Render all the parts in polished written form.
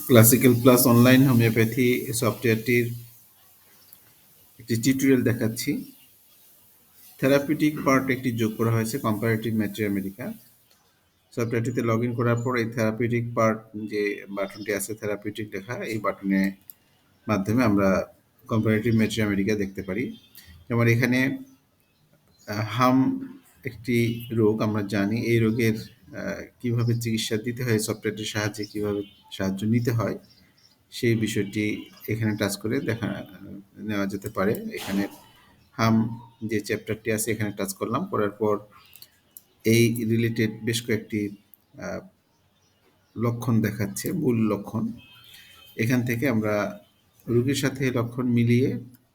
Classical plus online homeopathy সফটওয়্যারটির একটি tutorial দেখাচ্ছি। Therapeutic part একটি যোগ করা হয়েছে কম্পারেটিভ ম্যাথমেটিকা। সফটওয়্যারটিতে লগ ইন করার পর এই থেরাপিউটিক পার্ট যে বাটনটি আছে থেরাপিউটিক লেখা, এই বাটনের মাধ্যমে আমরা কম্পারেটিভ ম্যাথমেটিকা দেখতে পারি। যেমন এখানে হাম একটি রোগ, আমরা জানি এই রোগের কিভাবে চিকিৎসা দিতে হয়, সফটওয়্যারটির সাহায্যে কিভাবে সাহায্য নিতে হয় সেই বিষয়টি এখানে টাচ করে নেওয়া যেতে পারে। এখানে হাম যে চ্যাপ্টারটি আছে এখানে টাচ করলাম, করার পর এই রিলেটেড বেশ কয়েকটি লক্ষণ দেখাচ্ছে, মূল লক্ষণ। এখান থেকে আমরা রোগীর সাথে লক্ষণ মিলিয়ে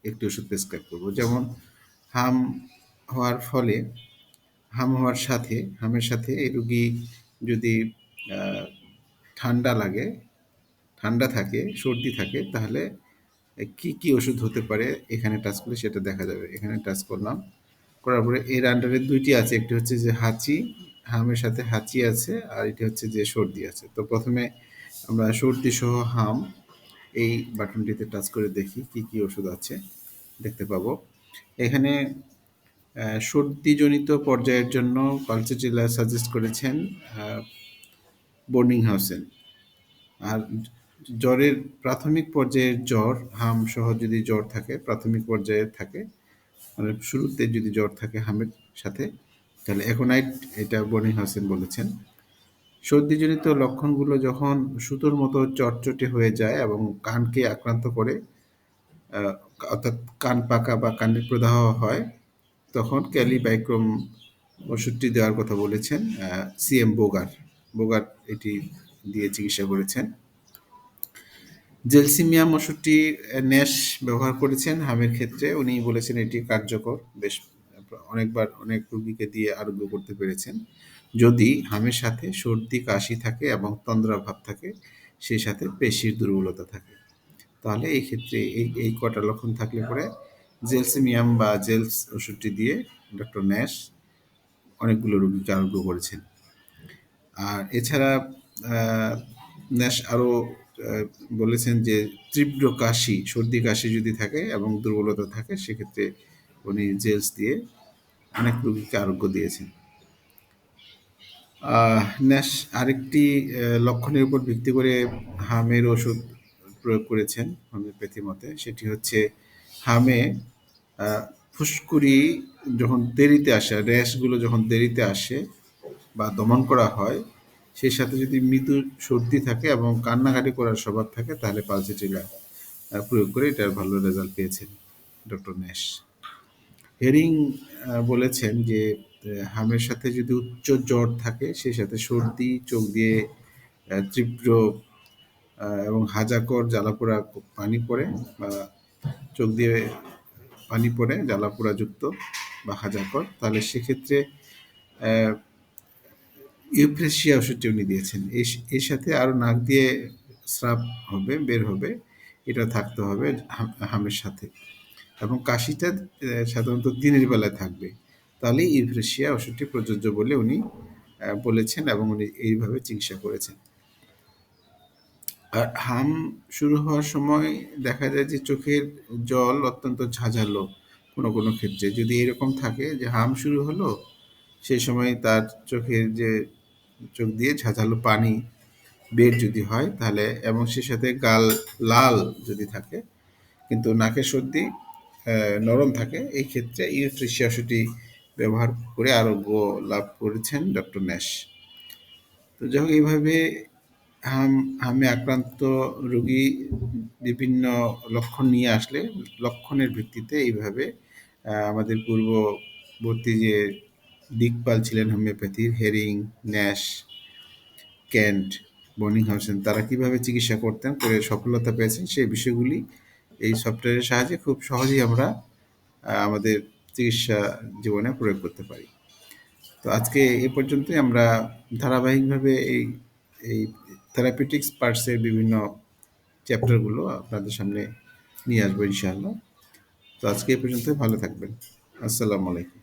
একটি ওষুধ প্রেসক্রাইব করব। যেমন হাম হওয়ার ফলে, হামের সাথে এই রোগী যদি ঠান্ডা লাগে, ঠান্ডা থাকে, সর্দি থাকে, তাহলে কি কি ওষুধ হতে পারে এখানে টাচ করলে সেটা দেখা যাবে। এখানে টাচ করলাম, করার পরে এর আন্ডারে দুইটি আছে, একটি হচ্ছে যে হাঁচি, হামের সাথে হাঁচি আছে, আর এটি হচ্ছে যে সর্দি আছে। তো প্রথমে আমরা সর্দি সহ হাম এই বাটনটিতে টাচ করে দেখি কি কি ওষুধ আছে, দেখতে পাবো। এখানে সর্দিজনিত পর্যায়ের জন্য পালসেটিলা সাজেস্ট করেছেন বর্নিংহাউসেন। আর জ্বরের প্রাথমিক পর্যায়ের জ্বর, হাম সহ যদি জ্বর থাকে, প্রাথমিক পর্যায়ে থাকে, মানে শুরুতে যদি জ্বর থাকে হামের সাথে, তাহলে অ্যাকোনাইট, এটা বর্নিংহাউসেন বলেছেন। সর্দিজনিত লক্ষণগুলো যখন সুতোর মতো চটচটে হয়ে যায় এবং কানকে আক্রান্ত করে, অর্থাৎ কান পাকা বা কানের প্রদাহ হয়, তখন ক্যালিবাইক্রম ওষুধটি দেওয়ার কথা বলেছেন সিএম বোগার এটি দিয়ে চিকিৎসা করেছেন। জেলসিমিয়াম ওষুধটি ন্যাশ ব্যবহার করেছেন হামের ক্ষেত্রে, উনি বলেছেন এটি কার্যকর, বেশ অনেকবার অনেক রোগীকে দিয়ে আরোগ্য করতে পেরেছেন। যদি হামের সাথে সর্দি কাশি থাকে এবং তন্দ্রা ভাব থাকে, সেই সাথে পেশির দুর্বলতা থাকে, তাহলে এই ক্ষেত্রে এই কটা লক্ষণ থাকলে পরে জেলসিমিয়াম বা জেলস ওষুধটি দিয়ে ডক্টর ন্যাশ অনেকগুলো রোগীকে আরোগ্য করেছেন। আর এছাড়া ন্যাশ আরও বলেছেন যে তীব্র কাশি, সর্দি কাশি যদি থাকে এবং দুর্বলতা থাকে, সেক্ষেত্রে উনি জেলস দিয়ে অনেক রোগীকে আরোগ্য দিয়েছেন। ন্যাশ আরেকটি লক্ষণের উপর ভিত্তি করে হামের ওষুধ প্রয়োগ করেছেন হোমিওপ্যাথি মতে, সেটি হচ্ছে হামে ফুসকুড়ি যখন দেরিতে আসে, র্যাশগুলো যখন দেরিতে আসে বা দমন করা হয়, সেই সাথে যদি মৃদু সর্দি থাকে এবং কান্নাকাটি করার স্বভাব থাকে, তাহলে পালসেটিলা প্রয়োগ করে এটার ভালো রেজাল্ট পেয়েছেন ডক্টর ন্যাশ। হেরিং বলেছেন যে হামের সাথে যদি উচ্চ জ্বর থাকে, সেই সাথে সর্দি, চোখ দিয়ে তীব্র এবং হাজাকর জ্বালাপোড়া পানি পড়ে, বা চোখ দিয়ে পানি পড়ে জ্বালাপোড়া যুক্ত বা হাজাকর, তাহলে সেক্ষেত্রে ইউফ্রেশিয়া ওষুধটি উনি দিয়েছেন। এর সাথে আরও নাক দিয়ে স্রাব হবে, বের হবে, এটা থাকতে হবে হামের সাথে, এবং কাশিটা সাধারণত দিনের বেলায় থাকবে, তাহলে ইউফ্রেশিয়া ওষুধটি প্রযোজ্য বলে উনি বলেছেন এবং উনি এইভাবে চিকিৎসা করেছেন। আর হাম শুরু হওয়ার সময় দেখা যায় যে চোখের জল অত্যন্ত ঝাঁঝালো, কোনো কোনো ক্ষেত্রে যদি এরকম থাকে যে হাম শুরু হলো, সেই সময় তার চোখের যে চোখ দিয়ে ঝাঁঝালো পানি বের যদি হয়, তাহলে, এবং সে সাথে গাল লাল যদি থাকে কিন্তু নাকের সর্দি নরম থাকে, এই ক্ষেত্রে ইউফ্রেশিয়া ওষুধটি ব্যবহার করে আরোগ্য লাভ করেছেন ডক্টর ন্যাশ। তো যাই হোক, এইভাবে হামে আক্রান্ত রোগী বিভিন্ন লক্ষণ নিয়ে আসলে লক্ষণের ভিত্তিতে এইভাবে আমাদের পূর্ববর্তী যে দিকপাল ছিলেন হোমিওপ্যাথির, হেরিং, ন্যাশ, কেন্ট, বর্নিংহাউসেন, তারা কিভাবে চিকিৎসা করতেন, করে সফলতা পেয়েছেন, সেই বিষয়গুলি এই সফটওয়্যারের সাহায্যে খুব সহজেই আমরা আমাদের চিকিৎসা জীবনে প্রয়োগ করতে পারি। তো আজকে এ পর্যন্তই। আমরা ধারাবাহিকভাবে এই এই থেরাপিউটিক্স পার্টসের বিভিন্ন চ্যাপ্টারগুলো আপনাদের সামনে নিয়ে আসবো ইনশাআল্লাহ। তো আজকে এ পর্যন্ত, ভালো থাকবেন। আসসালামু আলাইকুম।